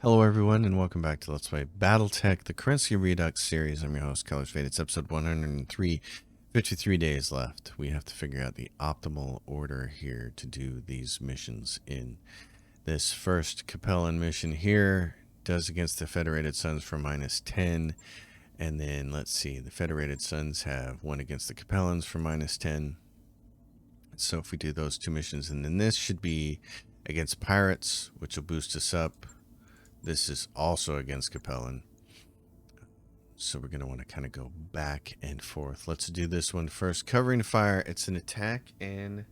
Hello everyone and welcome back to Let's Play Battletech, the Kerensky Redux series. I'm your host, Colors Fade. It's episode 103, 53 days left. We have to figure out the optimal order here to do these missions in. This first Capellan mission here does against the Federated Suns for -10. And then, let's see, the Federated Suns have one against the Capellans for -10. So if we do those two missions, and then this should be against Pirates, which will boost us up. This is also against Capellan. So we're going to want to kind of go back and forth. Let's do this one first. Covering fire. It's an attack and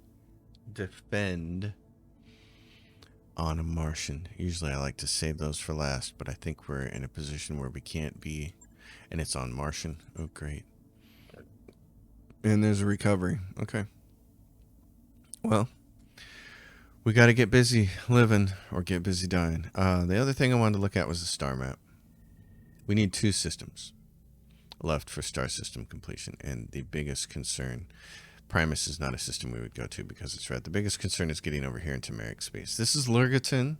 defend on a Martian. Usually I like to save those for last, but I think we're in a position where we can't be. And it's on Martian. Oh, great. And there's a recovery. Okay. Well, we got to get busy living or get busy dying. The other thing I wanted to look at was the star map. We need two systems left for star system completion, and the biggest concern, Primus is not a system we would go to because it's red. The biggest concern is getting over here into Merrick space. This is Lurgaton.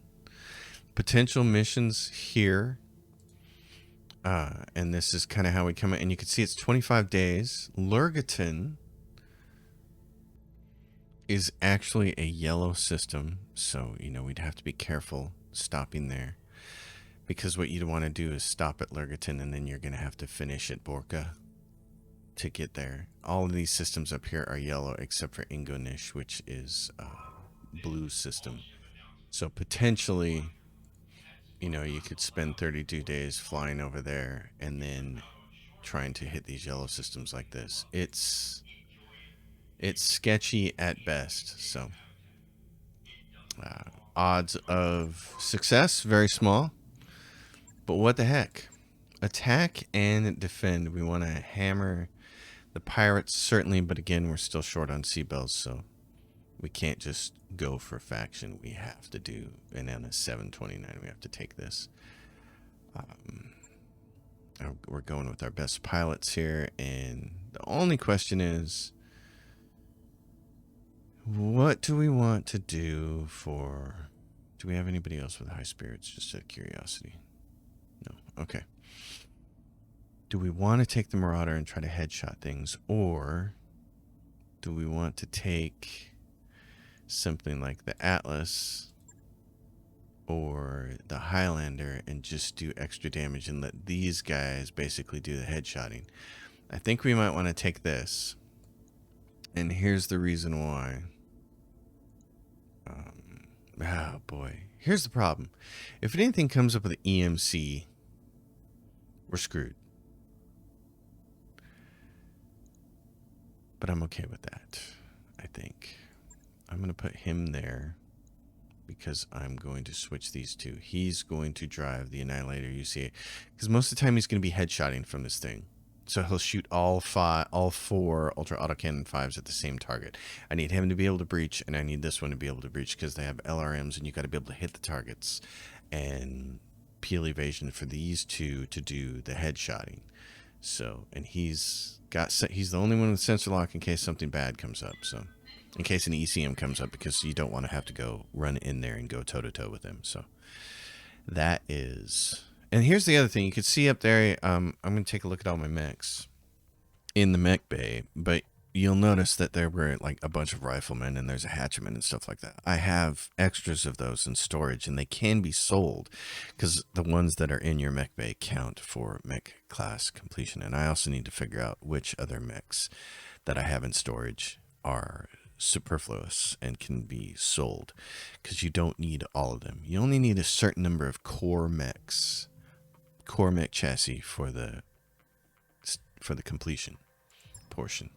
Potential missions here. And this is kind of how we come in. And you can see it's 25 days. Lurgaton is actually a yellow system, so we'd have to be careful stopping there, because what you'd want to do is stop at Lurgaton and then you're going to have to finish at Borka to get there. All of these systems up here are yellow except for Ingonish, which is a blue system. So potentially you could spend 32 days flying over there and then trying to hit these yellow systems like this. It's sketchy at best. So odds of success very small, but what the heck. Attack and defend. We want to hammer the pirates certainly, but again, we're still short on seabells, so we can't just go for faction. We have to do, and on a 729 we have to take this. We're going with our best pilots here, and the only question is, what do we want to do for... Do we have anybody else with high spirits, just out of curiosity? No. Okay. Do we want to take the Marauder and try to headshot things, or do we want to take something like the Atlas or the Highlander and just do extra damage and let these guys basically do the headshotting? I think we might want to take this, and here's the reason why. Oh boy, here's the problem. If anything comes up with an EMC, we're screwed. But I'm okay with that, I think. I'm going to put him there because I'm going to switch these two. He's going to drive the Annihilator, you see it. Because most of the time he's going to be headshotting from this thing. So he'll shoot all four Ultra Autocannon 5s at the same target. I need him to be able to breach, and I need this one to be able to breach because they have LRMs, and you got to be able to hit the targets. And peel evasion for these two to do the headshotting. So, and he's the only one with sensor lock in case something bad comes up. So, in case an ECM comes up, because you don't want to have to go run in there and go toe to toe with him. So, that is. And here's the other thing. You can see up there, I'm going to take a look at all my mechs in the mech bay, but you'll notice that there were like a bunch of riflemen and there's a hatchman and stuff like that. I have extras of those in storage, and they can be sold because the ones that are in your mech bay count for mech class completion. And I also need to figure out which other mechs that I have in storage are superfluous and can be sold, because you don't need all of them. You only need a certain number of core mech chassis for the completion portion,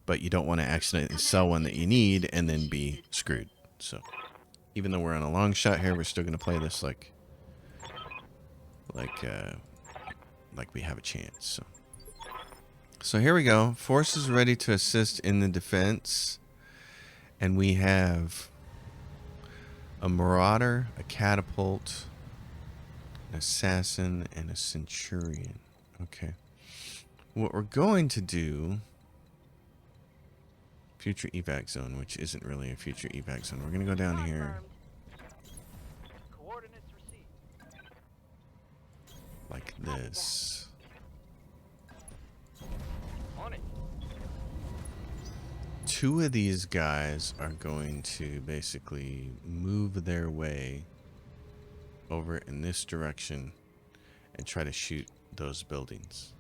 but you don't want to accidentally sell one that you need and then be screwed. So even though we're on a long shot here, we're still going to play this like we have a chance. So here we go. Forces ready to assist in the defense. And we have a Marauder, a Catapult, an Assassin, and a Centurion. Okay. What we're going to do... Future evac zone, which isn't really a future evac zone. We're going to go down here. like this. On it. Two of these guys are going to basically move their way over in this direction and try to shoot those buildings.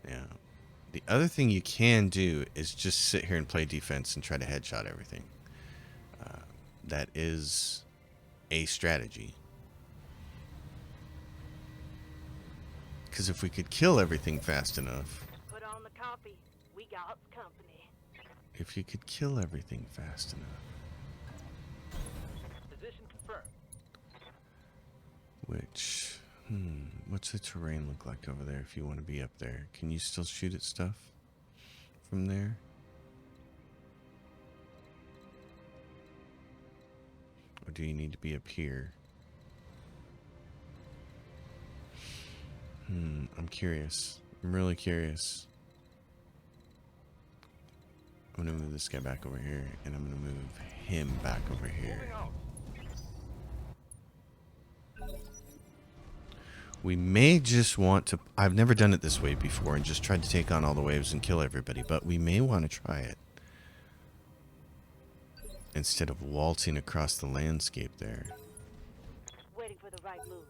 Now, the other thing you can do is just sit here and play defense and try to headshot everything. That is a strategy. Because if we could kill everything fast enough... Put on the coffee. We got company. If you could kill everything fast enough. Position confirmed. Which... what's the terrain look like over there if you want to be up there? Can you still shoot at stuff from there? Or do you need to be up here? I'm curious. I'm really curious. I'm going to move this guy back over here, and I'm going to move him back over here. Moving out. We may just want to... I've never done it this way before and just tried to take on all the waves and kill everybody, but we may want to try it. Instead of waltzing across the landscape there. Waiting for the right move.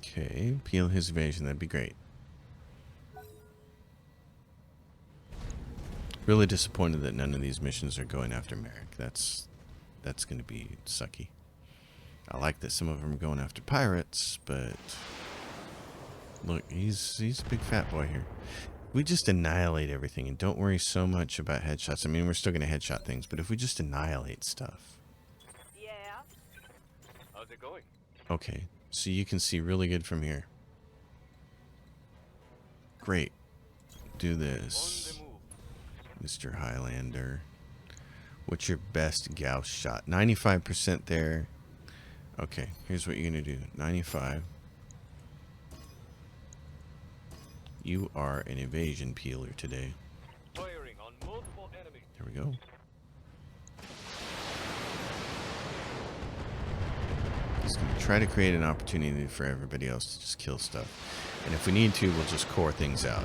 Okay, peel his evasion, that'd be great. Really disappointed that none of these missions are going after Merrick. That's going to be sucky. I like that some of them are going after pirates, but look, he's a big fat boy here. We just annihilate everything and don't worry so much about headshots. I mean, we're still going to headshot things, but if we just annihilate stuff. Yeah. How's it going? Okay, so you can see really good from here. Great. Do this. On the move. Mr. Highlander. What's your best Gauss shot? 95% there. Okay, here's what you're going to do. 95. You are an evasion peeler today. Firing on multiple enemies. There we go. He's going to try to create an opportunity for everybody else to just kill stuff. And if we need to, we'll just core things out.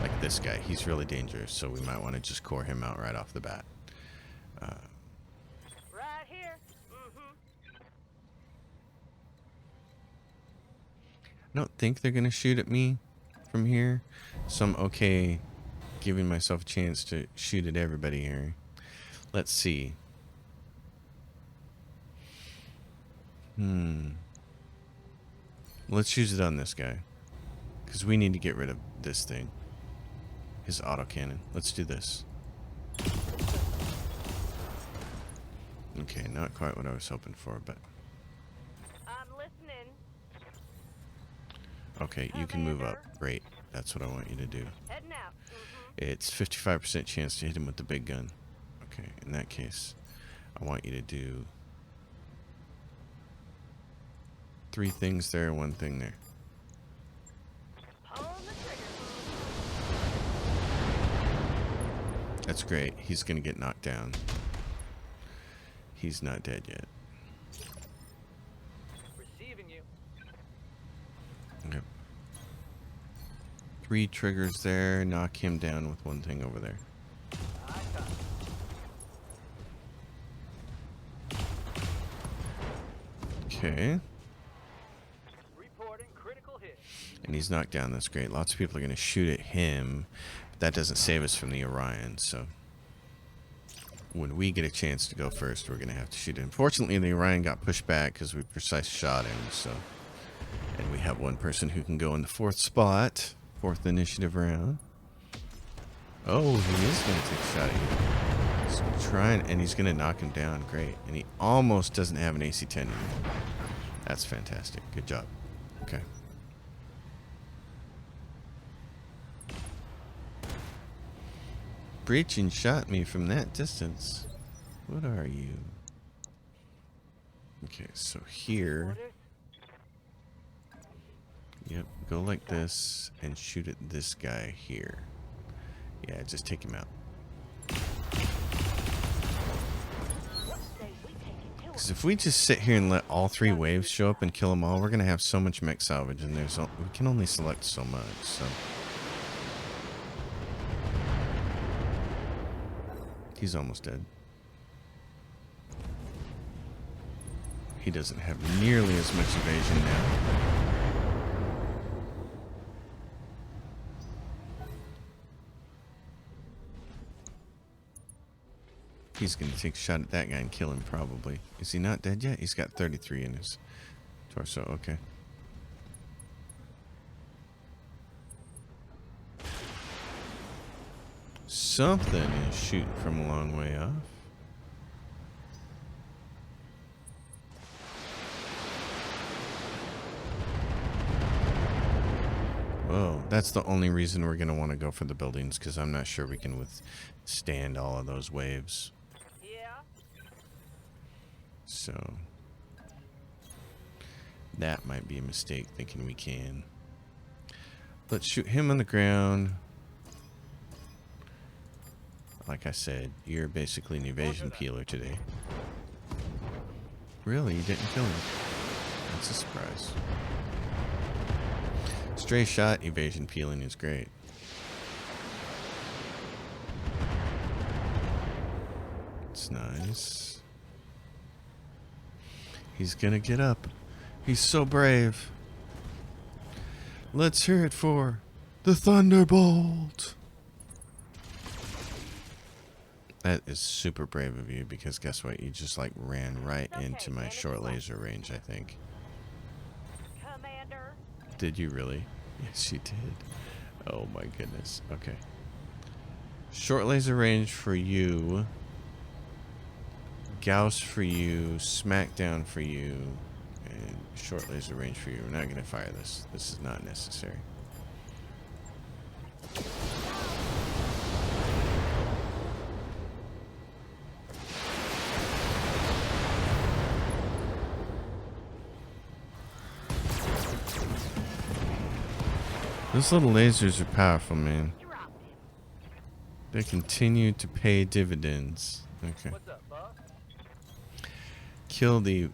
Like this guy. He's really dangerous, so we might want to just core him out right off the bat. Right here. I don't think they're going to shoot at me from here, so I'm okay giving myself a chance to shoot at everybody here. Let's see. Let's use it on this guy, because we need to get rid of this thing. His autocannon. Let's do this. Okay, not quite what I was hoping for, but... I'm listening. Okay, you can move up. Great. That's what I want you to do. Heading out. It's 55% chance to hit him with the big gun. Okay, in that case, I want you to do 3 things there, 1 thing there. Pull the trigger. That's great. He's going to get knocked down. He's not dead yet. Receiving you. Okay. 3 triggers there. Knock him down with 1 thing over there. I got it. Okay. Reporting critical hit. And he's knocked down. That's great. Lots of people are going to shoot at him. But that doesn't save us from the Orion, so... when we get a chance to go first, we're going to have to shoot it. Unfortunately, the Orion got pushed back because we precise shot him, so... and we have 1 person who can go in the 4th spot. 4th initiative round. Oh, he is going to take a shot at you. He's trying, and he's going to knock him down. Great. And he almost doesn't have an AC-10 anymore. That's fantastic. Good job. Okay. Breaching shot me from that distance. What are you? Okay, so here... Orders. yep, go like this and shoot at this guy here. Yeah, just take him out. Because if we just sit here and let all 3 waves show up and kill them all, we're going to have so much mech salvage, and we can only select so much, so. He's almost dead. He doesn't have nearly as much evasion now. He's going to take a shot at that guy and kill him, probably. Is he not dead yet? He's got 33 in his torso. Okay. Something is shooting from a long way off. Whoa, that's the only reason we're going to want to go for the buildings, because I'm not sure we can withstand all of those waves. Yeah. So that might be a mistake, thinking we can. Let's shoot him on the ground. Like I said, you're basically an evasion peeler today. Really? You didn't kill him? That's a surprise. Stray shot evasion peeling is great. It's nice. He's gonna get up. He's so brave. Let's hear it for the Thunderbolt. That is super brave of you, because guess what? You just like ran right into my short laser range, I think. Commander. Did you really? Yes, you did. Oh my goodness. Okay. Short laser range for you. Gauss for you. Smackdown for you. And short laser range for you. We're not going to fire this. This is not necessary. Those little lasers are powerful, man. They continue to pay dividends. Okay. What's up, boss? Kill the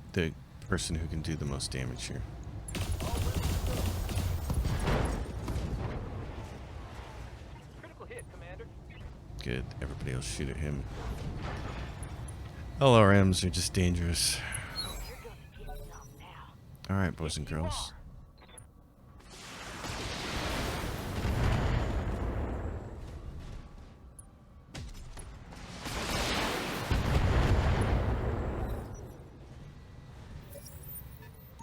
person who can do the most damage here. Critical hit, Commander. Good. Everybody else shoot at him. LRMs are just dangerous. You're gonna get some now. Alright, boys and girls.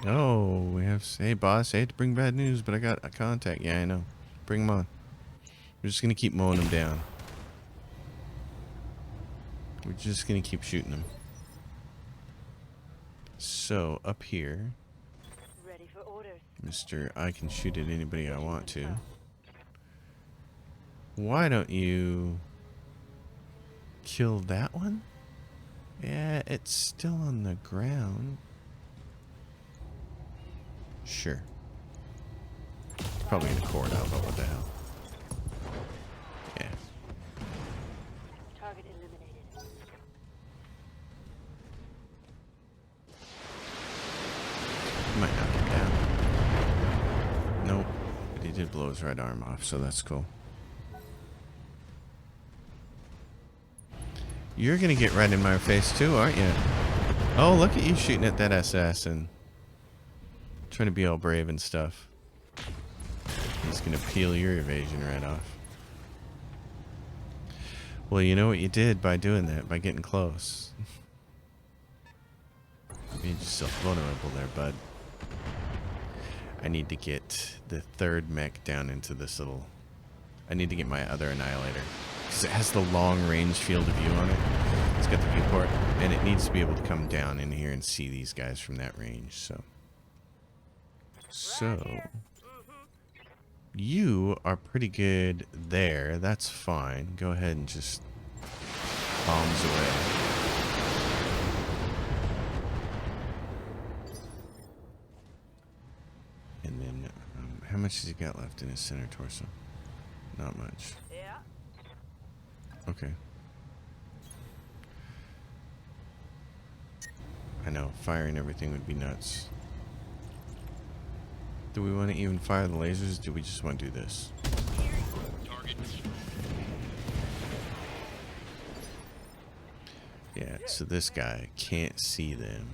Oh, we have. Hey, boss. I hate to bring bad news, but I got a contact. Yeah, I know. Bring him on. We're just gonna keep mowing him down. We're just gonna keep shooting him. So, up here, Ready for orders. Mr. I can shoot at anybody I want to. Why don't you kill that one? Yeah, it's still on the ground. Sure. Probably in a cord out, but what the hell? Yeah. Target eliminated. Might knock him down. Nope. But he did blow his right arm off, so that's cool. You're gonna get right in my face too, aren't you? Oh, look at you shooting at that assassin. Trying to be all brave and stuff. He's gonna peel your evasion right off. Well, you know what you did by doing that, by getting close. You made yourself vulnerable there, bud. I need to get the third mech down into this little... I need to get my other annihilator. Because it has the long range field of view on it. It's got the viewport. And it needs to be able to come down in here and see these guys from that range, so... So, you are pretty good there. That's fine. Go ahead and just bombs away. And then, how much has he got left in his center torso? Not much. Yeah. Okay. I know, firing everything would be nuts. Do we want to even fire the lasers? Do we just want to do this? Yeah, so this guy can't see them.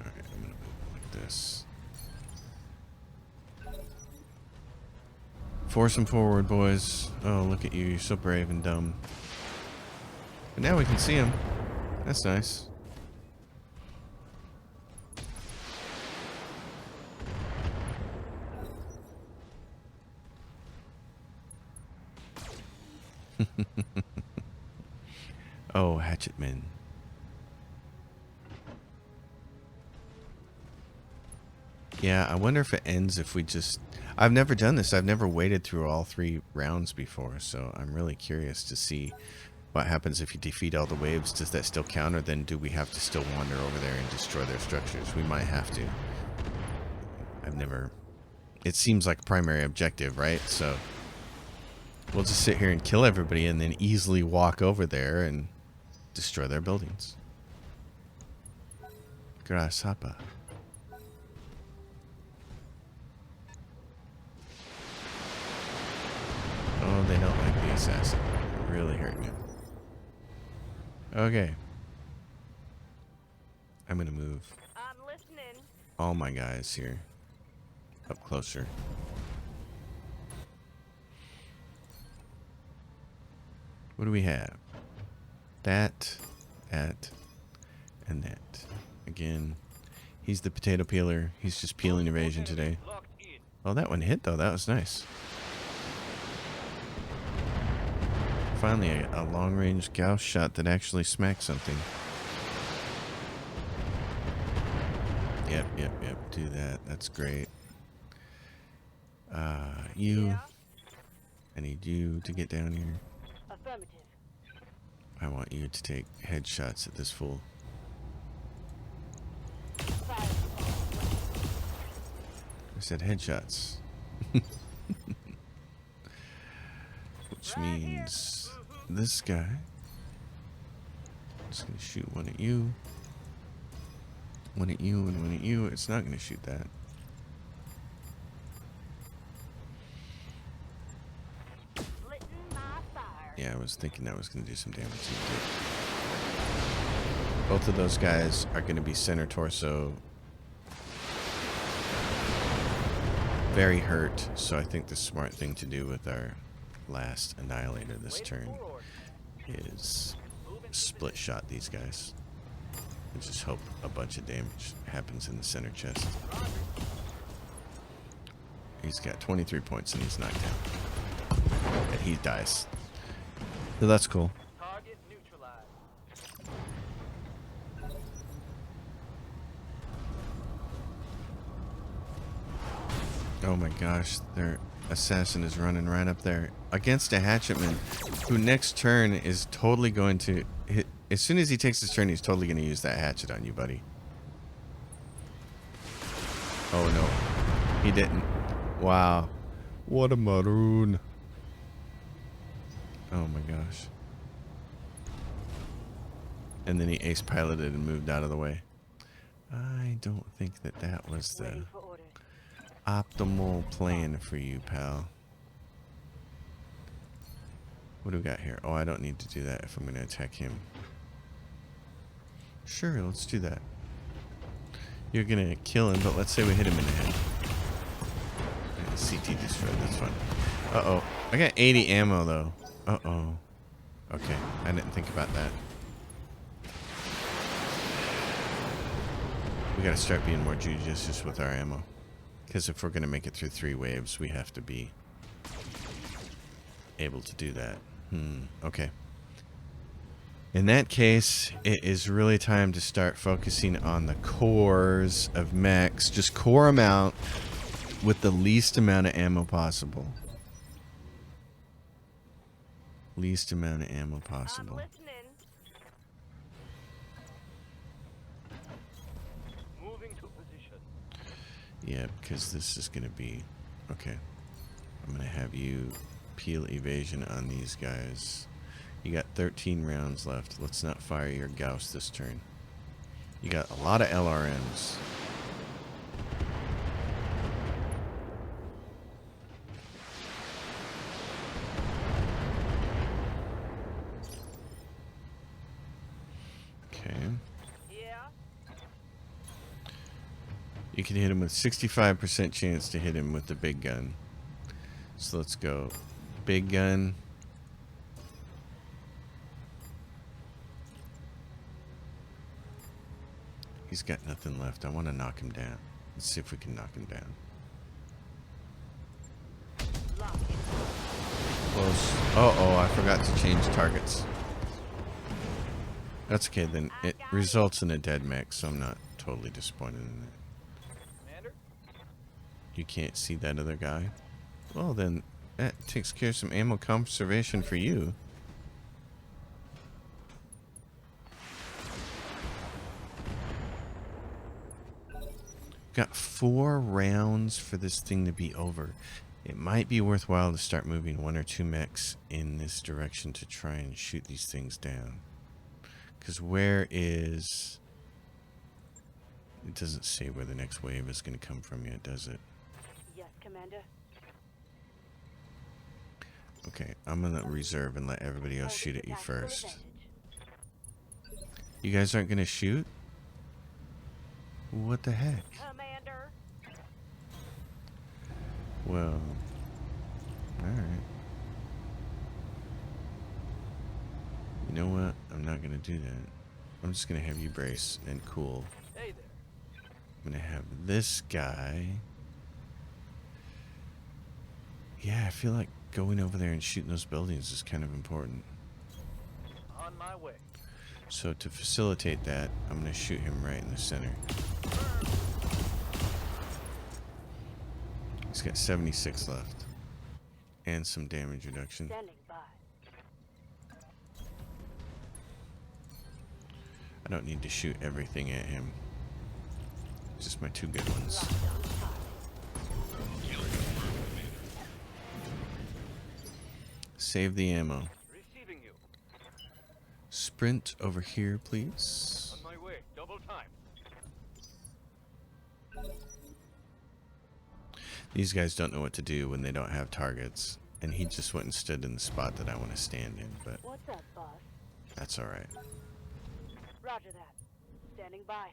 Alright, I'm gonna move it like this. Force them forward, boys. Oh, look at you. You're so brave and dumb. But now we can see him. That's nice. Oh, hatchetmen. Yeah, I wonder if it ends if we just... I've never done this. I've never waited through all 3 rounds before, so I'm really curious to see what happens if you defeat all the waves. Does that still count, or then do we have to still wander over there and destroy their structures? We might have to. I've never... It seems like a primary objective, right? So we'll just sit here and kill everybody and then easily walk over there and destroy their buildings. Grasshopper. Oh, they don't like the assassin. They're really hurting him. Okay. I'm gonna move I'm listening. all my guys here up closer. What do we have? That, and that. Again, he's the potato peeler. He's just peeling evasion today. Locked in. Oh, that one hit though. That was nice. Finally, a long-range Gauss shot that actually smacked something. Yep. Do that. That's great. You. Yeah. I need you to get down here. Affirmative. I want you to take headshots at this fool. Fire. I said headshots. Which means this guy. Just gonna shoot one at you. One at you and one at you. It's not gonna shoot that. Splitting my fire. Yeah, I was thinking that was gonna do some damage. It did. Both of those guys are gonna be center torso. Very hurt, so I think the smart thing to do with our last annihilator this turn is split shot these guys and just hope a bunch of damage happens in the center chest. He's got 23 points and he's knocked down. And he dies. So that's cool. Target neutralized. Oh my gosh, their assassin is running right up there against a hatchetman who next turn is totally going to hit. As soon as he takes his turn, he's totally going to use that hatchet on you, buddy. Oh no, he didn't. Wow, what a maroon. Oh my gosh. And then he ace piloted and moved out of the way. I don't think that that was the Ready for orders. optimal plan for you, pal. What do we got here? Oh, I don't need to do that if I'm going to attack him. Sure, let's do that. You're going to kill him, but let's say we hit him in the head. And CT destroyed, that's fine. Uh-oh. I got 80 ammo, though. Uh-oh. Okay, I didn't think about that. We got to start being more judicious with our ammo. Because if we're going to make it through 3 waves, we have to be able to do that. Okay. In that case, it is really time to start focusing on the cores of mechs. Just core them out with the least amount of ammo possible. Least amount of ammo I'm possible. listening. Moving to position. Yeah, because this is going to be... Okay. I'm going to have you peel evasion on these guys. You got 13 rounds left. Let's not fire your Gauss this turn. You got a lot of LRMs. Okay. Yeah. You can hit him with 65% chance to hit him with the big gun. So let's go. Big gun. He's got nothing left. I want to knock him down. Let's see if we can knock him down. Lock it. Close. Uh-oh, I forgot to change targets. That's okay, then it results in a dead mech, so I'm not totally disappointed in it. Commander? You can't see that other guy? Well, then that takes care of some ammo conservation for you. Got 4 rounds for this thing to be over. It might be worthwhile to start moving 1 or 2 mechs in this direction to try and shoot these things down. Because where is... It doesn't say where the next wave is going to come from yet, does it? Yes, Commander. Okay, I'm going to reserve and let everybody else shoot at you first. You guys aren't going to shoot? What the heck? Commander. Well, alright. You know what? I'm not going to do that. I'm just going to have you brace and cool. Hey there. I'm going to have this guy. Yeah, I feel like going over there and shooting those buildings is kind of important. On my way. So to facilitate that, I'm going to shoot him right in the center. He's got 76 left. And some damage reduction. Standing by. I don't need to shoot everything at him. Just my 2 good ones. Locked on target. Save the ammo. Receiving you. Sprint over here, please. On my way. Double time. These guys don't know what to do when they don't have targets. And he just went and stood in the spot that I want to stand in, but What's up, boss? that's alright. Roger that. Standing by.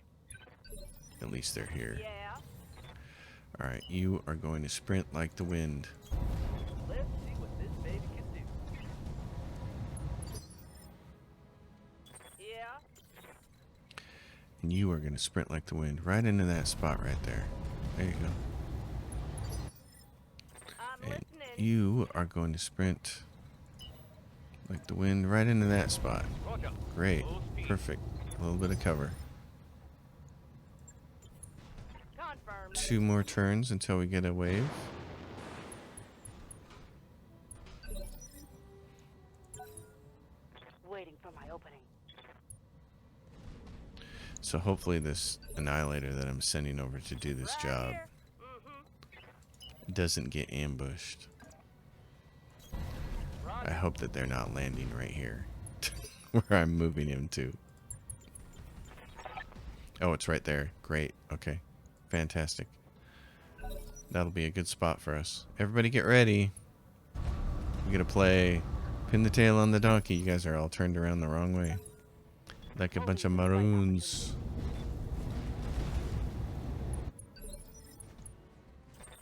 At least they're here. Yeah. Alright, you are going to sprint like the wind. Let's see what this baby can do. Yeah. And you are going to sprint like the wind right into that spot right there. There you go. I'm And listening. you are going to sprint like the wind right into that spot. Roger. Great. Full speed. Perfect. A little bit of cover. Confirmed. 2 more turns until we get a wave. Waiting for my opening. So hopefully this annihilator that I'm sending over to do this Right job here. Mm-hmm. doesn't get ambushed. I Roger. hope that they're not landing right here where I'm moving him to. Oh, it's right there. Great. Okay. Fantastic. That'll be a good spot for us. Everybody get ready. We're going to play Pin the Tail on the Donkey. You guys are all turned around the wrong way. Like a bunch of maroons.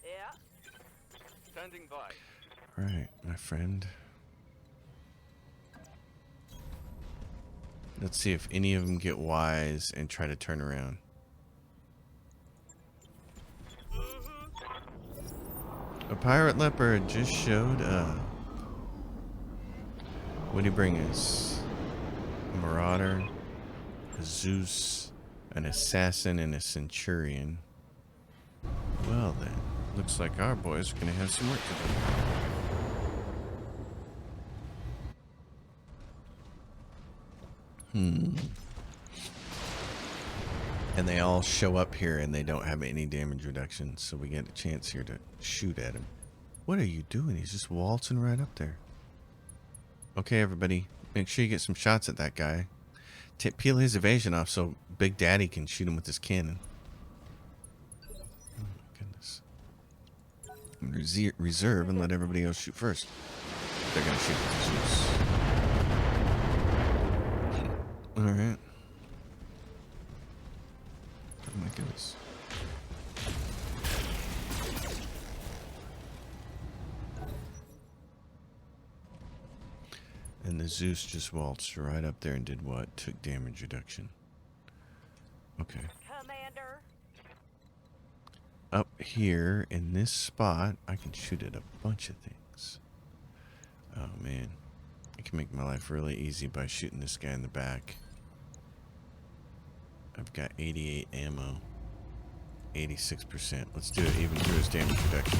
Yeah. Standing by. Right, my friend. Let's see if any of them get wise and try to turn around. A pirate leopard just showed up. What do you bring us? A marauder, a Zeus, an assassin, and a centurion. Well then, looks like our boys are gonna have some work to do. And they all show up here and they don't have any damage reduction, so we get a chance here to shoot at him. What are you doing? He's just waltzing right up there. Okay, everybody, Make sure you get some shots at that guy. Peel his evasion off so Big Daddy can shoot him with his cannon. Oh my goodness. Reserve and let everybody else shoot first. They're gonna shoot with the Zeus. Alright. Oh my goodness. And the Zeus just waltzed right up there and did what? Took damage reduction. Okay. Commander. Up here in this spot, I can shoot at a bunch of things. Oh man. I can make my life really easy by shooting this guy in the back. I've got 88 ammo. 86%. Let's do it even through his damage reduction.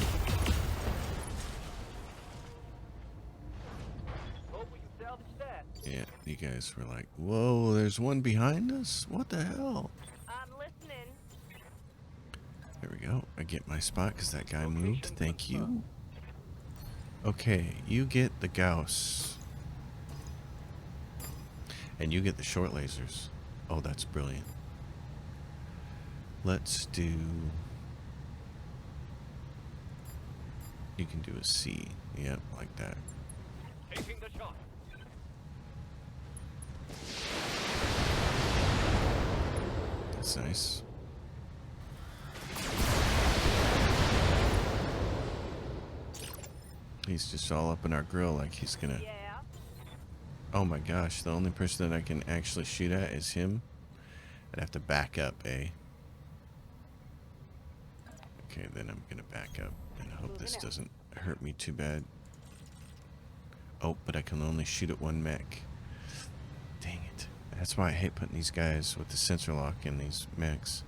Hope we can salvage that. Yeah, you guys were like, whoa, there's one behind us? What the hell? I'm listening. There we go. I get my spot because that guy moved. Thank you. Okay, you get the Gauss. And you get the short lasers. Oh, that's brilliant. Let's do... You can do a C. Yep, like that. Taking the shot. That's nice. He's just all up in our grill like he's gonna... Yeah. Oh my gosh, the only person that I can actually shoot at is him. I'd have to back up, eh? Okay, then I'm gonna back up and hope this doesn't hurt me too bad. Oh, but I can only shoot at one mech. Dang it. That's why I hate putting these guys with the sensor lock in these mechs.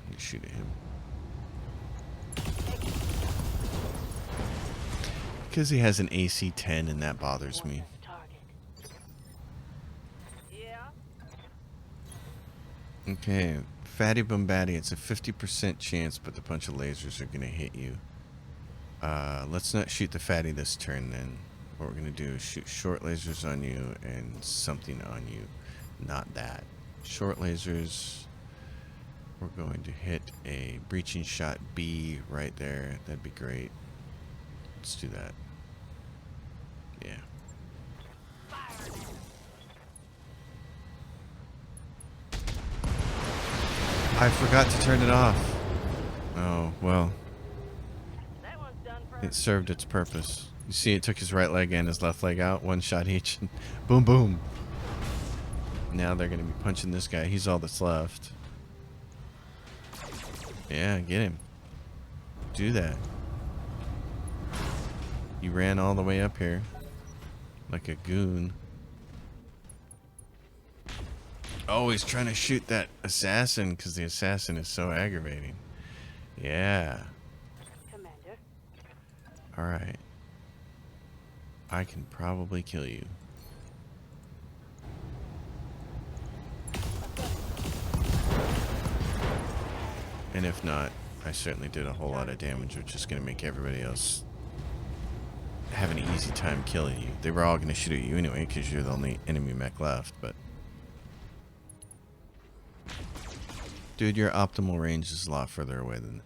I'm gonna shoot at him. Because he has an AC-10 and that bothers me. Target. Yeah. Okay, Fatty Bombaddy, it's a 50% chance, but the bunch of lasers are going to hit you. Let's not shoot the Fatty this turn then. What we're going to do is shoot short lasers on you and something on you. Not that. Short lasers, we're going to hit a breaching shot B right there. That'd be great. Let's do that. Yeah. I forgot to turn it off. Oh, well, That one's done for. it served its purpose. You see, it took his right leg and his left leg out, one shot each, and boom, boom. Now they're going to be punching this guy. He's all that's left. Yeah, get him. Do that. He ran all the way up here like a goon. Oh, he's trying to shoot that assassin because the assassin is so aggravating. Yeah. Commander. All right. I can probably kill you. And if not, I certainly did a whole lot of damage, which is going to make everybody else have an easy time killing you. They were all going to shoot at you anyway because you're the only enemy mech left, but... Dude, your optimal range is a lot further away than that.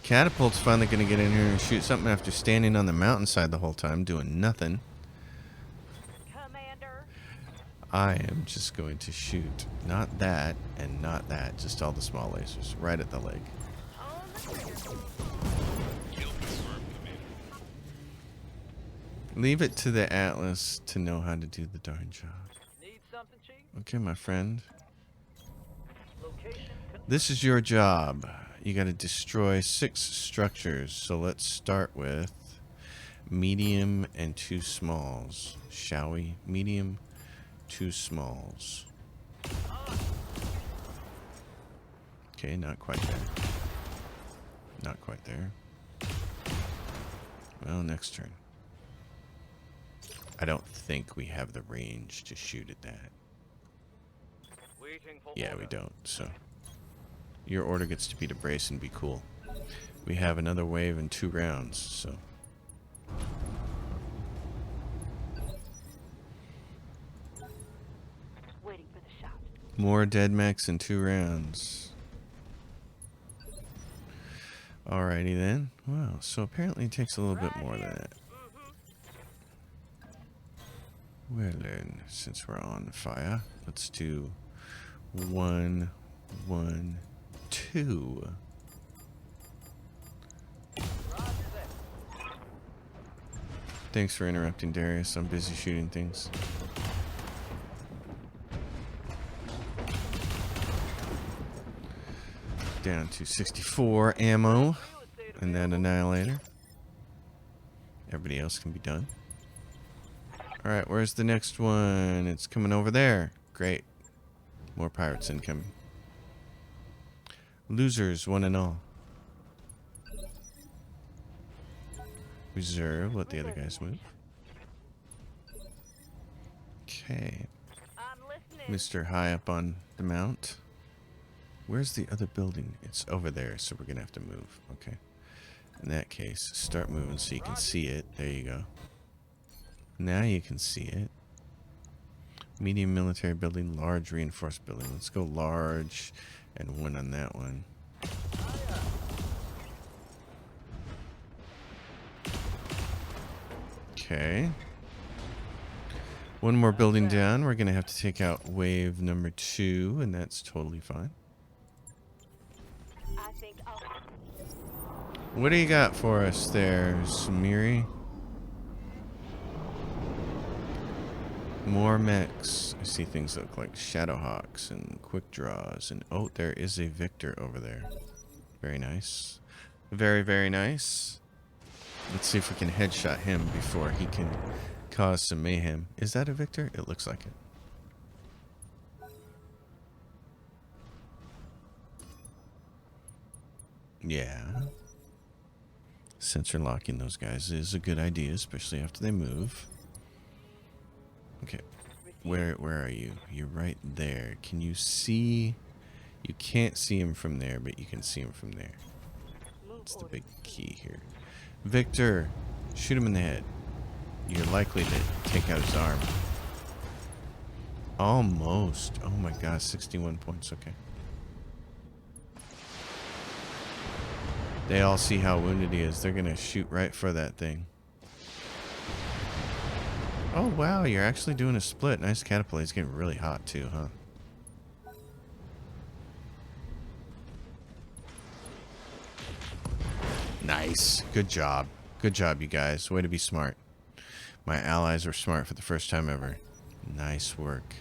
Catapult's finally going to get in here and shoot something after standing on the mountainside the whole time, doing nothing. Commander. I am just going to shoot not that and not that, just all the small lasers right at the leg. On the trigger. Leave it to the Atlas to know how to do the darn job. Need something, Chief? Okay, my friend. Location. This is your job. You got to destroy 6 structures. So let's start with medium and 2 smalls. Shall we? Medium, 2 smalls. Okay, not quite there. Not quite there. Well, next turn. I don't think we have the range to shoot at that. Waiting for Yeah, we order. don't, so... Your order gets to be to brace and be cool. We have another wave in 2 rounds, so. Waiting for the shot. More dead mechs in 2 rounds. Alrighty then. Wow, so apparently it takes a little bit more than that. Well then, since we're on fire, let's do 1, 1, 2. Thanks for interrupting, Darius. I'm busy shooting things. Down to 64 ammo and that annihilator. Everybody else can be done. Alright, where's the next one? It's coming over there. Great. More pirates incoming. Losers, one and all. Reserve, let the other guys move. Okay. I'm listening. Mr. High up on the mount. Where's the other building? It's over there, so we're gonna have to move. Okay. In that case, start moving so you can see it. There you go. Now you can see it. Medium military building, large reinforced building. Let's go large and 1 on that one. Okay. 1 more building down. We're going to have to take out wave number 2, and that's totally fine. I think I'll... What do you got for us there, Samiri? More mechs. I see things that look like Shadowhawks and quick draws. And oh, there is a Victor over there. Very nice. Very, very nice. Let's see if we can headshot him before he can cause some mayhem. Is that a Victor? It looks like it. Yeah. Sensor locking those guys is a good idea, especially after they move. Okay, where are you? You're right there. Can you see? You can't see him from there, but you can see him from there. That's the big key here. Victor, shoot him in the head. You're likely to take out his arm. Almost. Oh my gosh, 61 points. Okay. They all see how wounded he is. They're gonna shoot right for that thing. Oh wow, you're actually doing a split. Nice catapult. He's getting really hot too, huh? Nice. Good job. Good job, you guys. Way to be smart. My allies were smart for the first time ever. Nice work.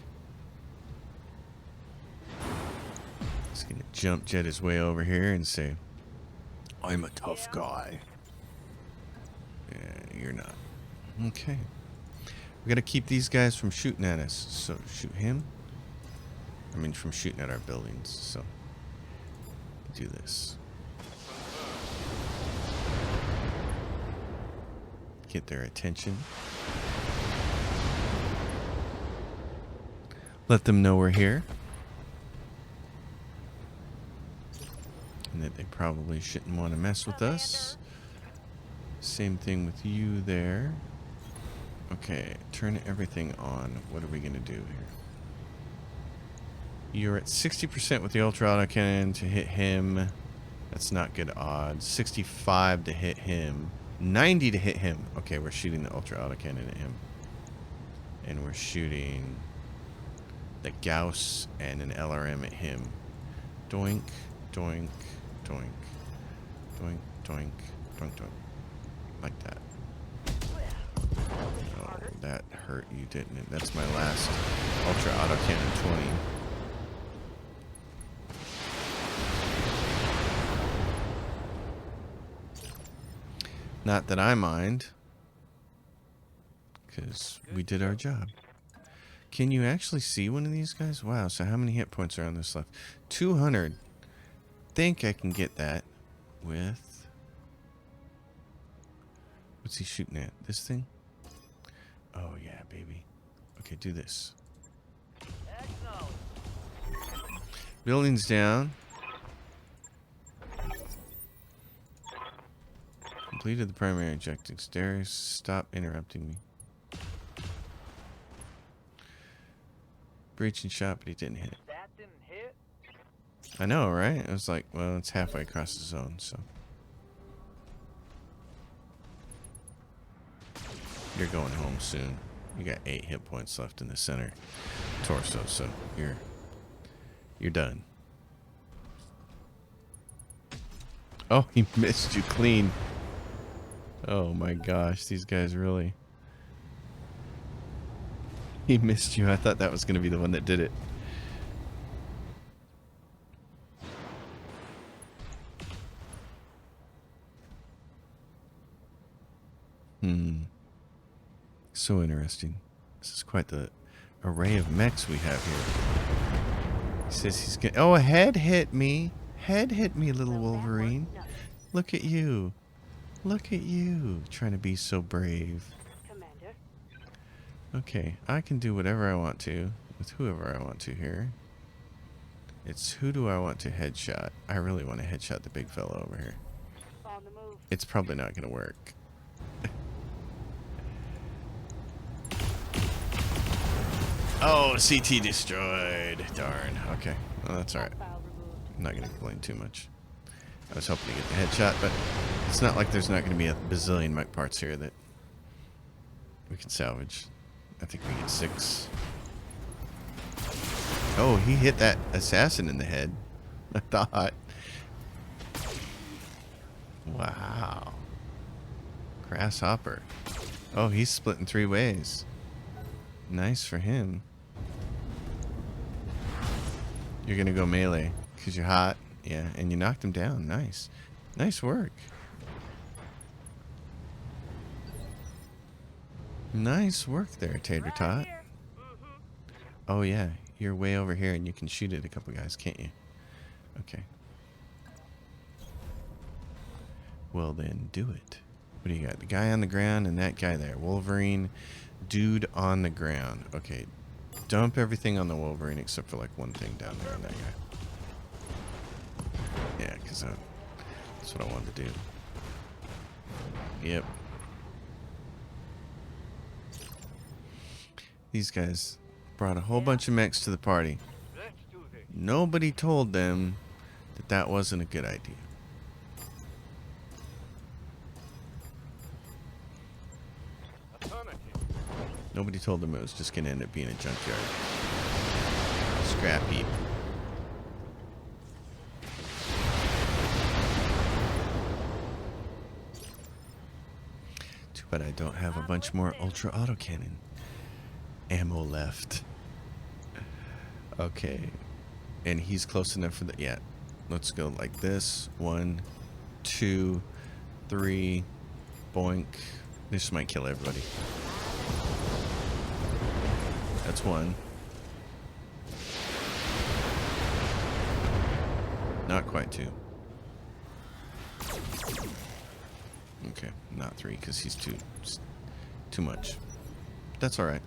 He's gonna jump jet his way over here and say, I'm a tough guy. Yeah, you're not. Okay. We gotta keep these guys from shooting at us. So shoot him. I mean, from shooting at our buildings. So do this. Get their attention. Let them know we're here. And that they probably shouldn't want to mess with us. Same thing with you there. Okay, turn everything on. What are we going to do here? You're at 60% with the ultra auto cannon to hit him. That's not good odds. 65 to hit him. 90 to hit him. Okay, we're shooting the ultra auto cannon at him. And we're shooting the Gauss and an LRM at him. Doink, doink, doink. Doink, doink, doink, doink. Like that. Oh, that hurt you, didn't it? That's my last ultra auto cannon 20. Not that I mind, because we did our job. Can you actually see one of these guys? Wow, so how many hit points are on this left? 200. Think I can get that with... What's he shooting at? This thing? Oh, yeah, baby. Okay, do this. Building's down. completed the primary objectives. Darius, stop interrupting me. Breaching shot, but he didn't hit. That didn't hit? I know, right? It was like, well, it's halfway across the zone, so. You're going home soon. You got 8 hit points left in the center torso, so you're done. Oh, he missed you clean. Oh my gosh, these guys really. He missed you. I thought that was going to be the one that did it. So interesting. This is quite the array of mechs we have here. He says he's going to... Oh, a head hit me. Head hit me, little Wolverine. Look at you. Look at you. Trying to be so brave. Commander. Okay, I can do whatever I want to with whoever I want to here. It's who do I want to headshot? I really want to headshot the big fella over here. On the move. It's probably not going to work. Oh, CT destroyed. Darn. Okay. Well, that's alright. File removed. I'm not going to complain too much. I was hoping to get the headshot, but it's not like there's not going to be a bazillion mech parts here that we can salvage. I think we get 6. Oh, he hit that assassin in the head. I thought. Wow. Grasshopper. Oh, he's split in 3 ways. Nice for him. You're going to go melee because you're hot. Yeah, and you knocked him down. Nice. Nice work. Nice work there, Tater Tot. Oh, yeah. You're way over here and you can shoot at a couple guys, can't you? Okay. Well, then do it. What do you got? The guy on the ground and that guy there. Wolverine, dude on the ground. Okay. Dump everything on the Wolverine except for like one thing down there on that guy. Yeah, because that's what I wanted to do. Yep. These guys brought a whole bunch of mechs to the party. Let's do this. Nobody told them that that wasn't a good idea. Affirmative. Nobody told them it was just going to end up being a junkyard. Scrap heap. Too bad I don't have a bunch more ultra autocannon ammo left. Okay. And he's close enough for the... Yeah. Let's go like this. 1, 2, 3. Boink. This might kill everybody. That's 1. Not quite 2. Okay, not 3 because he's too much. That's all right.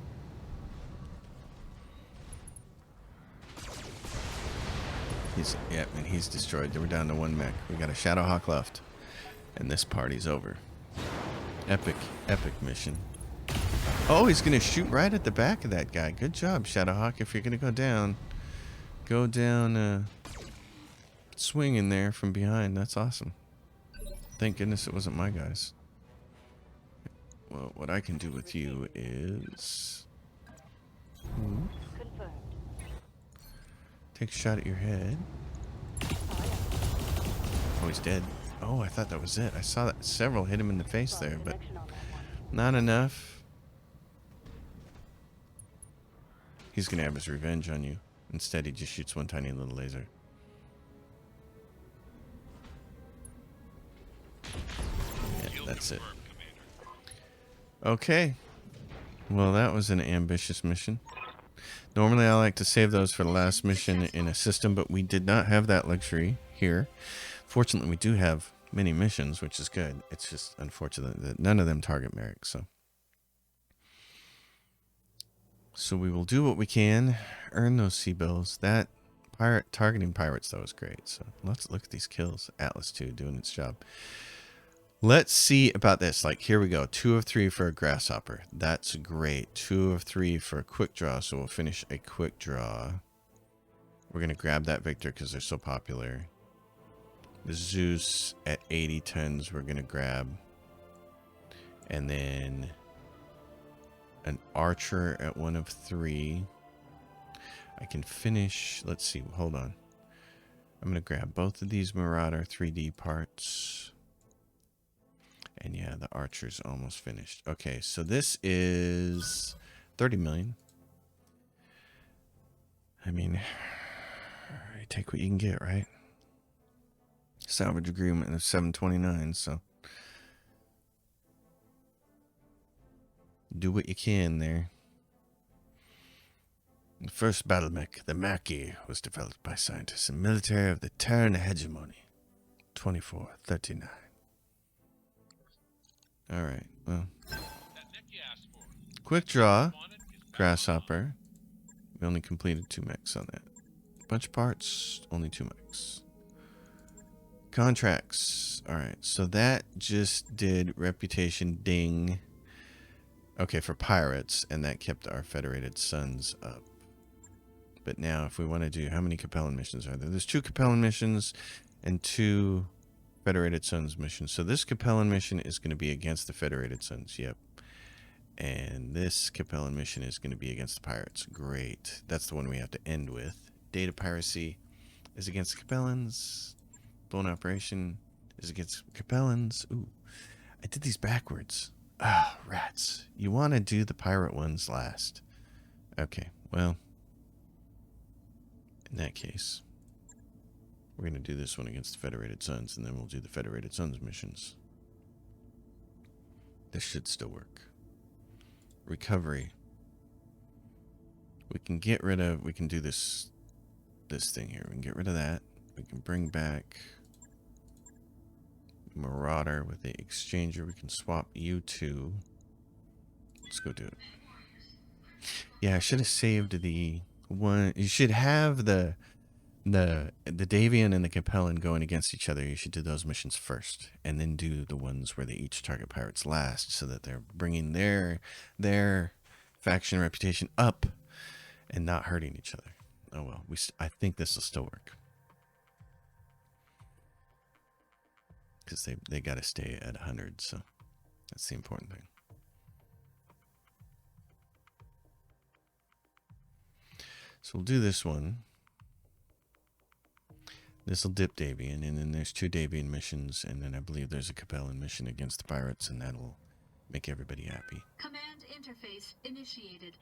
And he's destroyed. We're down to 1 mech. We got a Shadowhawk left, and this party's over. Epic mission. Oh, he's gonna shoot right at the back of that guy. Good job, Shadowhawk. If you're gonna go down, swinging there from behind. That's awesome. Thank goodness it wasn't my guys. Well, what I can do with you is Confirmed. take a shot at your head. Oh, he's dead. Oh, I thought that was it. I saw that several hit him in the face there, but Connection on that one. not enough. He's gonna have his revenge on you. Instead, he just shoots one tiny little laser. Yeah, that's it. Okay. Well, that was an ambitious mission. Normally, I like to save those for the last mission in a system, but we did not have that luxury here. Fortunately, we do have many missions, which is good. It's just unfortunate that none of them target Merrick, So we will do what we can, earn those C-bills. That targeting pirates, though, is great. So let's look at these kills. Atlas 2 doing its job. Let's see about this. Like, here we go. 2 of 3 for a grasshopper. That's great. 2 of 3 for a quick draw. So we'll finish a quick draw. We're going to grab that Victor because they're so popular. The Zeus at 80 tons we're going to grab. And then an Archer at 1 of 3. I can finish. Let's see. Hold on. I'm going to grab both of these Marauder 3D parts. And yeah, the Archer's almost finished. Okay, so this is 30 million. I mean, you take what you can get, right? Salvage agreement of 729, so do what you can there. The first battle mech, the Mackie, was developed by scientists and military of the Terran hegemony. 2439. Alright, well. Quick draw. Grasshopper. We only completed 2 mechs on that. Bunch of parts, only 2 mechs. Contracts. Alright, so that just did reputation ding. Okay, for pirates, and that kept our Federated Suns up. But now, if we want to do, how many Capellan missions are there? There's 2 Capellan missions and 2 Federated Suns missions. So this Capellan mission is going to be against the Federated Suns. Yep. And this Capellan mission is going to be against the pirates. Great. That's the one we have to end with. Data piracy is against the Capellans. Blown operation is against Capellans. Ooh, I did these backwards. Ah, rats. You want to do the pirate ones last. Okay, well, in that case, we're going to do this one against the Federated Suns, and then we'll do the Federated Suns missions. This should still work. Recovery. We can get rid of, we can do this thing here. We can get rid of that. We can bring back Marauder with the Exchanger. We can swap you two. Let's go do it. Yeah, I should have saved the one. You should have the Davian and the Capellan going against each other. You should do those missions first, and then do the ones where they each target pirates last, so that they're bringing their faction reputation up and not hurting each other. Oh well, I think this will still work because they got to stay at 100. So that's the important thing. So we'll do this one. This will dip Davian, and then there's 2 Davian missions, and then I believe there's a Capellan mission against the pirates, and that'll make everybody happy. Command interface initiated.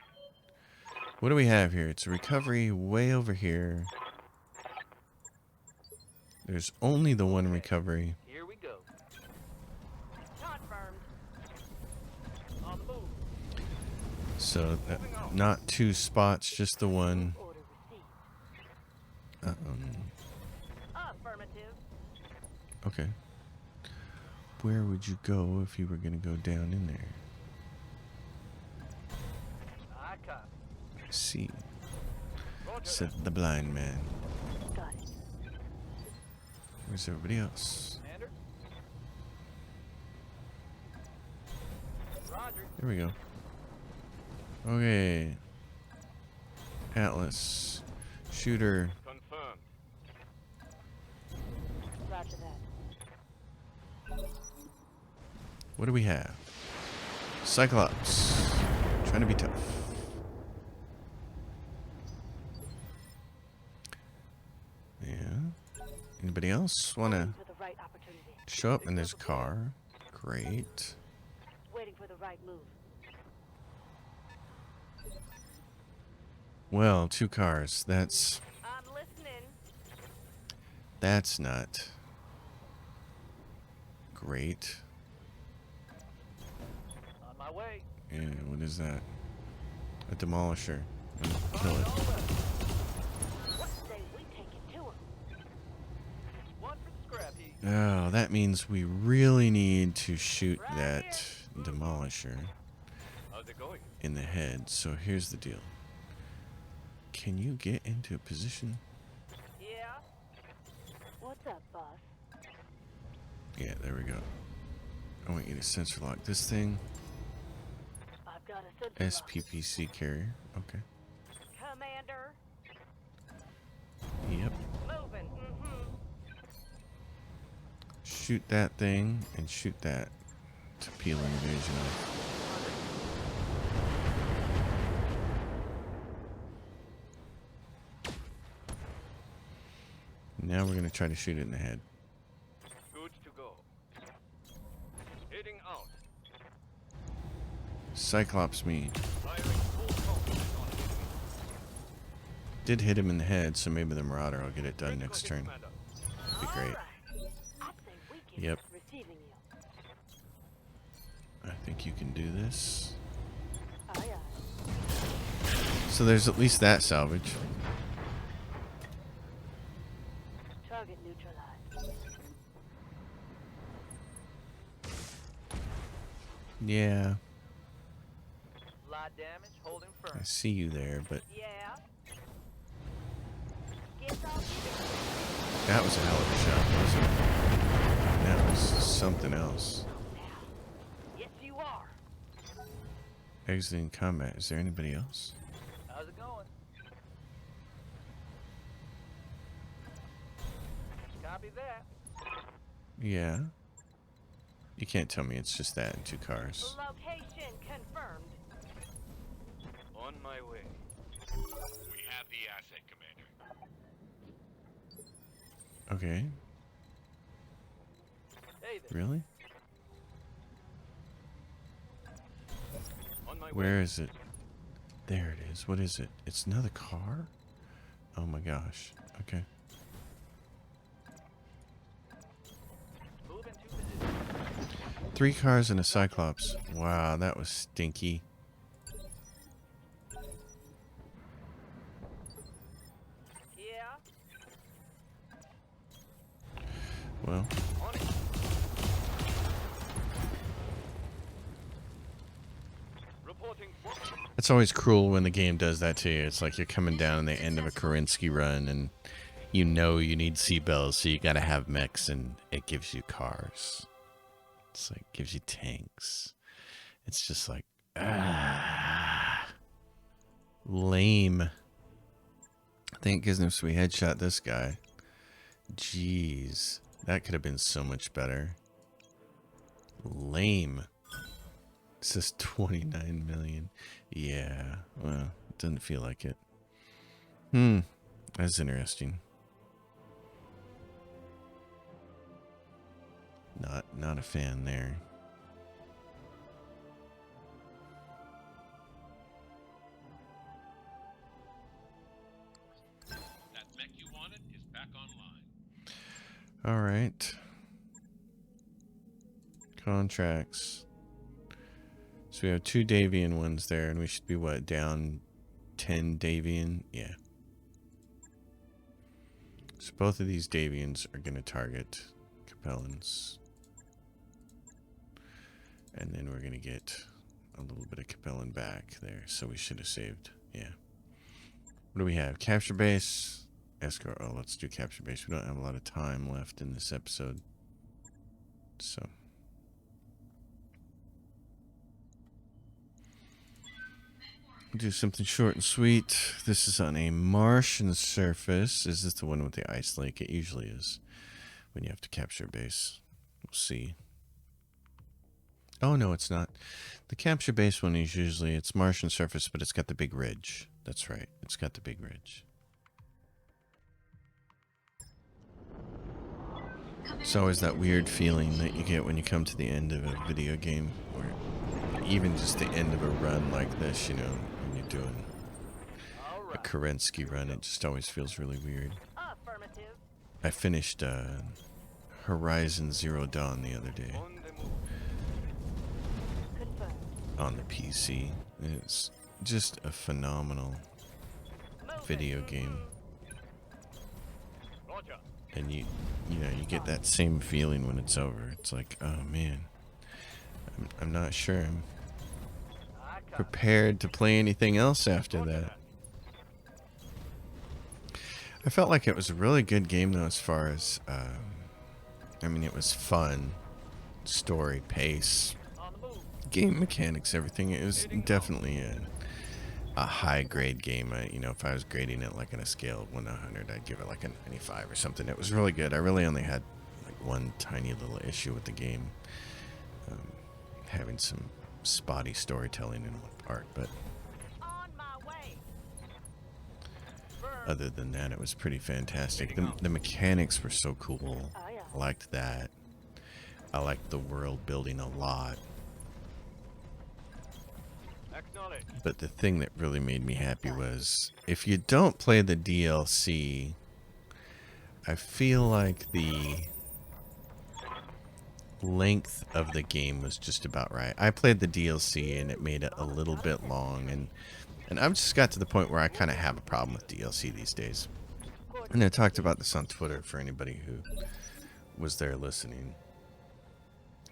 What do we have here? It's a recovery way over here. There's only the one recovery. Here we go. Confirmed. On the move. So, not 2 spots, just the one. Order received. Affirmative. Okay. Where would you go if you were going to go down in there? I copy. I see. Roger Said the blind man. Got it. Where's everybody else? Commander. Roger. There we go. Okay. Atlas. Shooter. Confirmed. Roger that. What do we have? Cyclops. Trying to be tough. Yeah. Anybody else want to Waiting for the right opportunity. show up? And there's a car. Great. Waiting for the right move. Well, 2 cars. That's I'm listening. not great. On my way. Yeah, what is that? A demolisher. Kill it. What say we take it to him? One for the scrap heap. Oh, that means we really need to shoot that demolisher How's it going? in the head. So here's the deal. Can you get into a position? Yeah. What's up, boss? Yeah, there we go. I want you to sensor lock this thing. I've got a sensor lock. SPPC carrier. Okay. Commander, Yep. moving. Shoot that thing and shoot that to peel an invasion off. Now we're going to try to shoot it in the head. Good to go. Heading out. Cyclops me. Firing full complement on enemy. Did hit him in the head, so maybe the Marauder will get it done next Critical hit, turn. Commander. Be great. I think we can Yep. receiving you. I think you can do this. Aye, aye. So there's at least that salvage. Target neutralized. Yeah, Light damage, holding I firm. see you there, but Yeah. Guess I'll give it that was a hell of a shot, wasn't it? That was something else. to you now. Yes, you are. Exiting combat. Is there anybody else? How's it going? Copy that. Yeah. You can't tell me it's just that and 2 cars. Location confirmed. On my way. We have the asset, Commander. Okay. Hey there. Really? On my way. Where is it? There it is. What is it? It's another car? Oh my gosh. Okay. Move into position. 3 cars and a Cyclops. Wow, that was stinky. Yeah. Well, On it. Reporting. it's always cruel when the game does that to you. It's like you're coming down the end of a Kerensky run and you know you need seatbelts, so you gotta have mechs, and it gives you cars. It's like, gives you tanks. It's just like, lame. Thank goodness we headshot this guy. Jeez. That could have been so much better. Lame. It says 29 million. Yeah, well, it doesn't feel like it. That's interesting. Not a fan there. That mech you wanted is back online. All right. Contracts. So we have 2 Davian ones there, and we should be, what, down 10 Davian? Yeah. So both of these Davians are going to target Capellans. And then we're going to get a little bit of Capellan back there. So we should have saved. Yeah. What do we have? Capture base. Escort. Oh, let's do capture base. We don't have a lot of time left in this episode. So. Do something short and sweet. This is on a Martian surface. Is this the one with the ice lake? It usually is when you have to capture a base. We'll see. Oh, no, it's not. The capture base one is usually, it's Martian surface, but it's got the big ridge. That's right. It's got the big ridge. It's always that weird feeling that you get when you come to the end of a video game, or even just the end of a run like this, you know, when you're doing All a right. Kerensky run. It just always feels really weird. Affirmative. I finished Horizon Zero Dawn the other day On the move. Confirmed. on the PC. It's just a phenomenal video game. Roger. And you know, you get that same feeling when it's over. It's like, oh man, I'm not sure I'm I copy. prepared to play anything else after Roger that. I felt like it was a really good game though, as far as, I mean, it was fun. story, pace, On the move. game mechanics, everything. It was definitely a high grade game. If I was grading it like on a scale of 1 to 100, I'd give it like a 95 or something. It was really good. I really only had like one tiny little issue with the game, having some spotty storytelling in one part, but On my way. other than that, it was pretty fantastic. The mechanics were so cool. Oh, yeah. I liked that. I liked the world building a lot. Acknowledge. But the thing that really made me happy was, if you don't play the DLC, I feel like the length of the game was just about right. I played the DLC and it made it a little bit long, and I've just got to the point where I kind of have a problem with DLC these days. And I talked about this on Twitter for anybody who was there listening.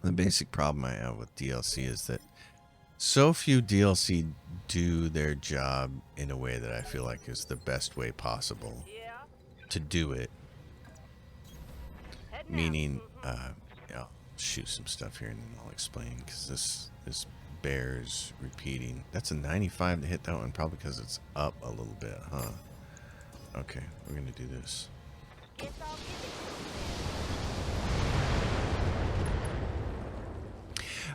The basic problem I have with DLC is that so few DLC do their job in a way that I feel like is the best way possible Yeah. to do it. Heading out. Meaning, I'll shoot some stuff here and then I'll explain, because this bears repeating. That's a 95 to hit that one, probably because it's up a little bit, huh? Okay, we're gonna do this. It's all good.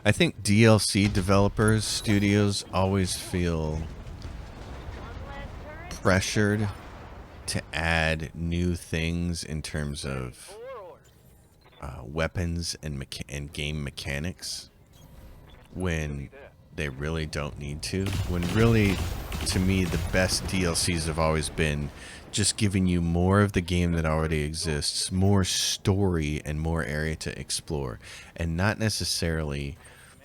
I think DLC developers, studios always feel One less turret. pressured to add new things in terms of For orders. weapons and game mechanics when they really don't need to. When really, to me, the best DLCs have always been just giving you more of the game that already exists, more story and more area to explore, and not necessarily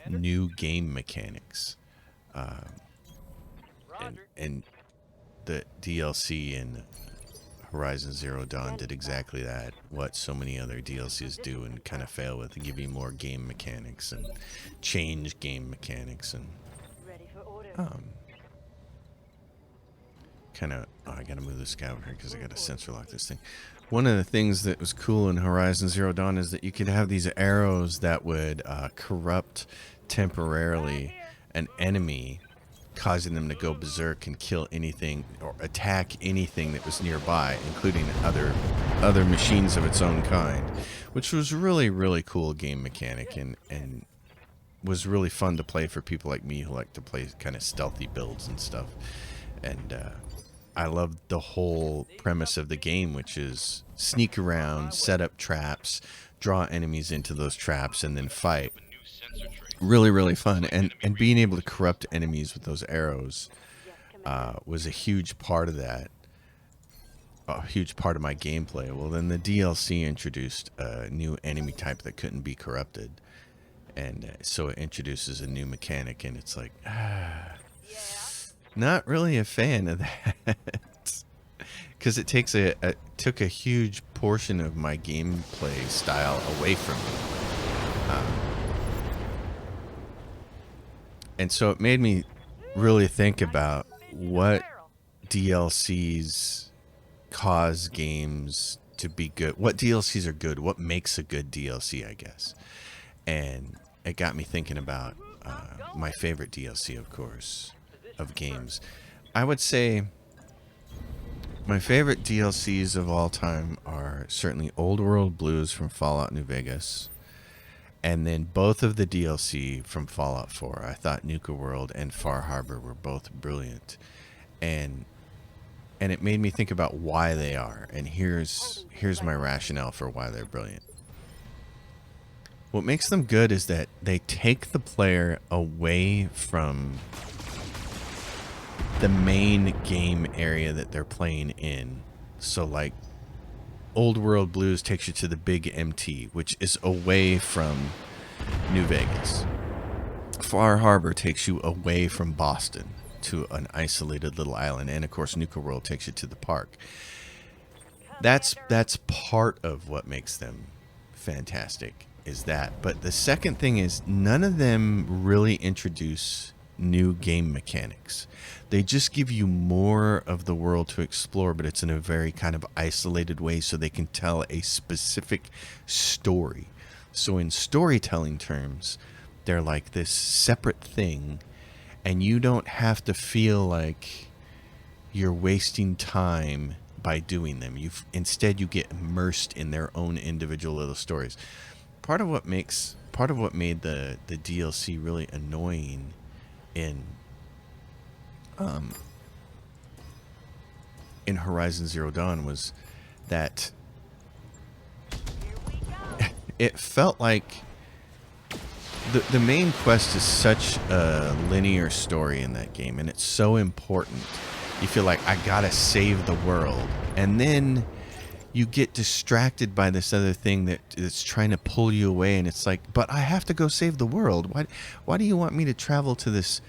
new game mechanics. And the DLC in Horizon Zero Dawn did exactly that, what so many other DLCs do and kind of fail with, to give you more game mechanics and change game mechanics and Ready for order. I gotta move this guy over here because I gotta sensor lock this thing. One of the things that was cool in Horizon Zero Dawn is that you could have these arrows that would corrupt temporarily an enemy, causing them to go berserk and kill anything or attack anything that was nearby, including other machines of its own kind, which was really, really cool game mechanic and was really fun to play for people like me who like to play kind of stealthy builds and stuff. And I loved the whole premise of the game, which is sneak around, set up traps, draw enemies into those traps, and then fight. A new sensor trait. Really, really fun. And being able to corrupt enemies with those arrows was a huge part of that. A huge part of my gameplay. Well, then the DLC introduced a new enemy type that couldn't be corrupted. And so it introduces a new mechanic, and it's like, not really a fan of that. Because it took a huge portion of my gameplay style away from me. And so it made me really think about what DLCs cause games to be good. What DLCs are good? What makes a good DLC, I guess. And it got me thinking about my favorite DLC, of course, of games. I would say my favorite DLCs of all time are certainly Old World Blues from Fallout New Vegas, and then both of the DLC from Fallout 4. I thought Nuka World and Far Harbor were both brilliant, and it made me think about why they are. And here's my rationale for why they're brilliant. What makes them good is that they take the player away from the main game area that they're playing in. So like Old World Blues takes you to the big MT, which is away from New Vegas. Far Harbor takes you away from Boston to an isolated little island, and of course Nuka World takes you to the park. That's part of what makes them fantastic, is that. But the second thing is, none of them really introduce new game mechanics. They just give you more of the world to explore, but it's in a very kind of isolated way, so they can tell a specific story. So in storytelling terms, they're like this separate thing, and you don't have to feel like you're wasting time by doing them. Instead you get immersed in their own individual little stories. Part of what made the DLC really annoying in Horizon Zero Dawn was that it felt like the main quest is such a linear story in that game, and it's so important. You feel like, I gotta save the world, and then you get distracted by this other thing that's trying to pull you away, and it's like, but I have to go save the world. Why do you want me to travel to this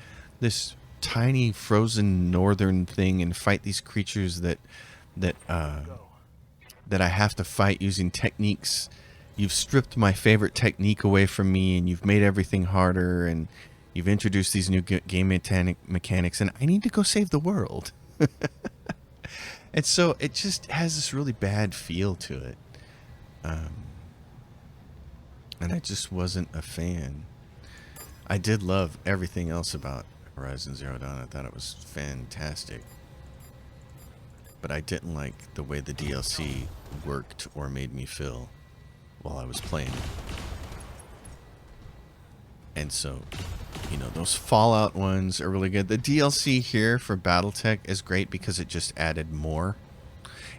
tiny frozen northern thing and fight these creatures that I have to fight using techniques? You've stripped my favorite technique away from me, and you've made everything harder, and you've introduced these new game mechanics, and I need to go save the world. And so it just has this really bad feel to it. And I just wasn't a fan. I did love everything else about Horizon Zero Dawn. I thought it was fantastic. But I didn't like the way the DLC worked or made me feel while I was playing it. And so, you know, those Fallout ones are really good. The DLC here for Battletech is great because it just added more.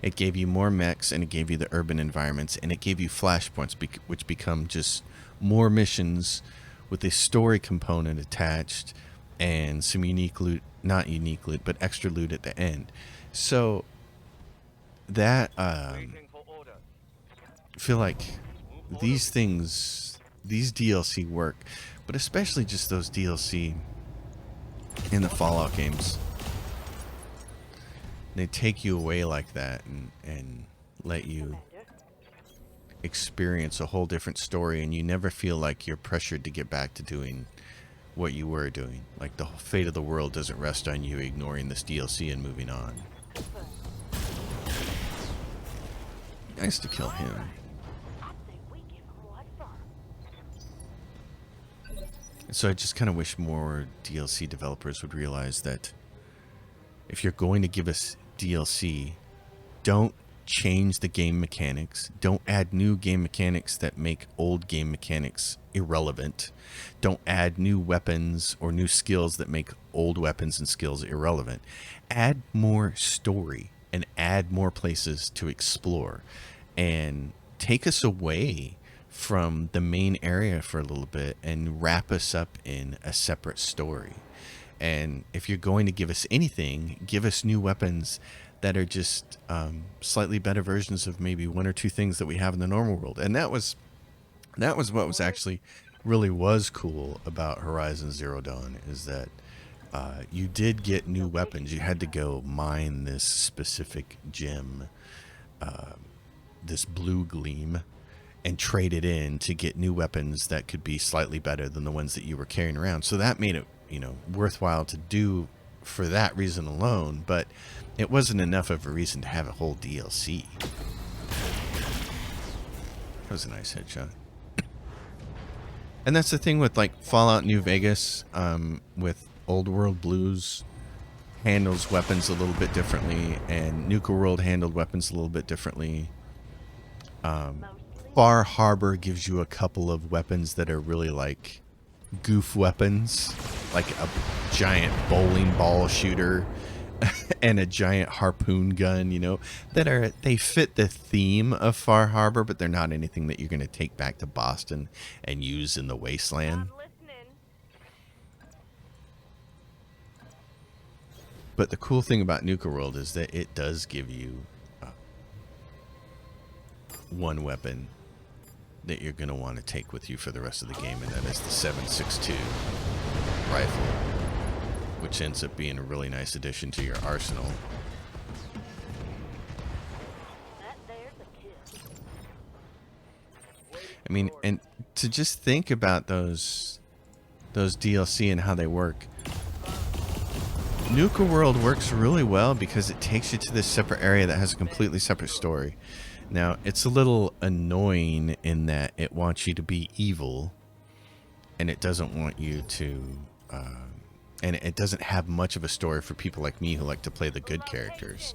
It gave you more mechs, and it gave you the urban environments, and it gave you flashpoints, which become just more missions with a story component attached and some unique loot, not unique loot, but extra loot at the end. So that I feel like these things, these DLC work, but especially just those DLC in the Fallout games. They take you away like that and let you experience a whole different story, and you never feel like you're pressured to get back to doing what you were doing. Like the fate of the world doesn't rest on you ignoring this DLC and moving on. Nice to kill him. So I just kind of wish more DLC developers would realize that if you're going to give us DLC, don't change the game mechanics. Don't add new game mechanics that make old game mechanics irrelevant. Don't add new weapons or new skills that make old weapons and skills irrelevant. Add more story and add more places to explore, and take us away from the main area for a little bit and wrap us up in a separate story. And if you're going to give us anything, give us new weapons that are just slightly better versions of maybe one or two things that we have in the normal world. And that was what was actually really was cool about Horizon Zero Dawn, is that you did get new weapons. You had to go mine this specific gem, this blue gleam, and trade it in to get new weapons that could be slightly better than the ones that you were carrying around. So that made it, you know, worthwhile to do for that reason alone, but it wasn't enough of a reason to have a whole DLC. That was a nice headshot. And that's the thing with like Fallout New Vegas, with Old World Blues handles weapons a little bit differently, and Nuka World handled weapons a little bit differently. Far Harbor gives you a couple of weapons that are really like goof weapons, like a giant bowling ball shooter and a giant harpoon gun, you know, they fit the theme of Far Harbor, but they're not anything that you're going to take back to Boston and use in the wasteland. But the cool thing about Nuka World is that it does give you one weapon that you're going to want to take with you for the rest of the game, and that is the 7.62 rifle, which ends up being a really nice addition to your arsenal. I mean, and to just think about those DLC and how they work. Nuka World works really well because it takes you to this separate area that has a completely separate story. Now, it's a little annoying in that it wants you to be evil, and it doesn't want you to, and it doesn't have much of a story for people like me who like to play the good characters.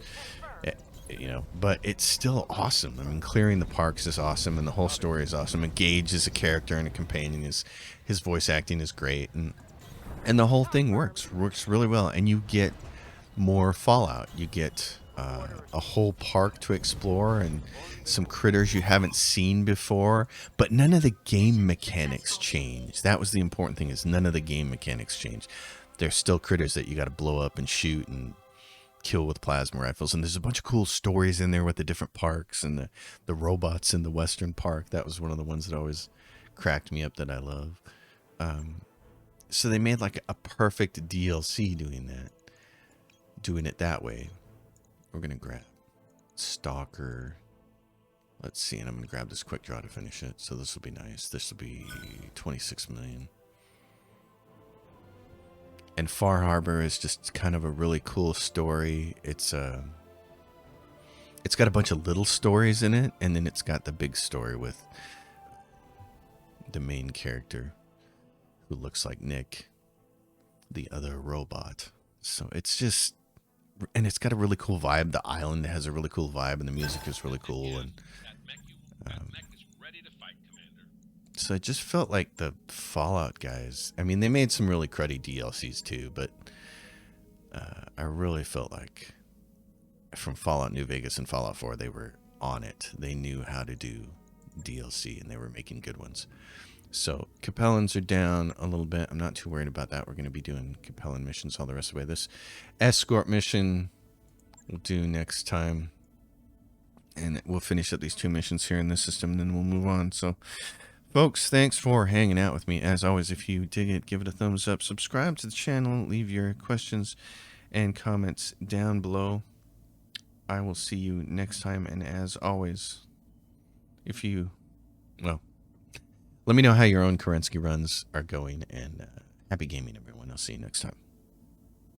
You know, but it's still awesome. I mean, clearing the parks is awesome, and the whole story is awesome. And Gage is a character and a companion. His voice acting is great, and the whole thing works really well. And you get more Fallout. You get a whole park to explore and some critters you haven't seen before. But none of the game mechanics change. That was the important thing, is none of the game mechanics change. There's still critters that you got to blow up and shoot and kill with plasma rifles, and there's a bunch of cool stories in there with the different parks and the robots in the Western Park. That was one of the ones that always cracked me up that I love. So they made like a perfect DLC doing it that way. We're gonna grab Stalker. Let's see, and I'm gonna grab this quick draw to finish it. So this will be nice. This will be 26 million. And Far Harbor is just kind of a really cool story. It's got a bunch of little stories in it, and then it's got the big story with the main character who looks like Nick, the other robot. So it's just, and it's got a really cool vibe. The island has a really cool vibe, and the music is really cool. And That mech is ready to fight, Commander. so it just felt like the Fallout guys. I mean, they made some really cruddy DLCs too, but I really felt like from Fallout New Vegas and Fallout 4, they were on it. They knew how to do DLC, and they were making good ones. So Capellans are down a little bit. I'm not too worried about that. We're going to be doing Capellan missions all the rest of the way. This escort mission we'll do next time. And we'll finish up these 2 missions here in this system, and then we'll move on. So, folks, thanks for hanging out with me. As always, if you dig it, give it a thumbs up. Subscribe to the channel. Leave your questions and comments down below. I will see you next time. And as always, let me know how your own Kerensky runs are going. And happy gaming, everyone. I'll see you next time.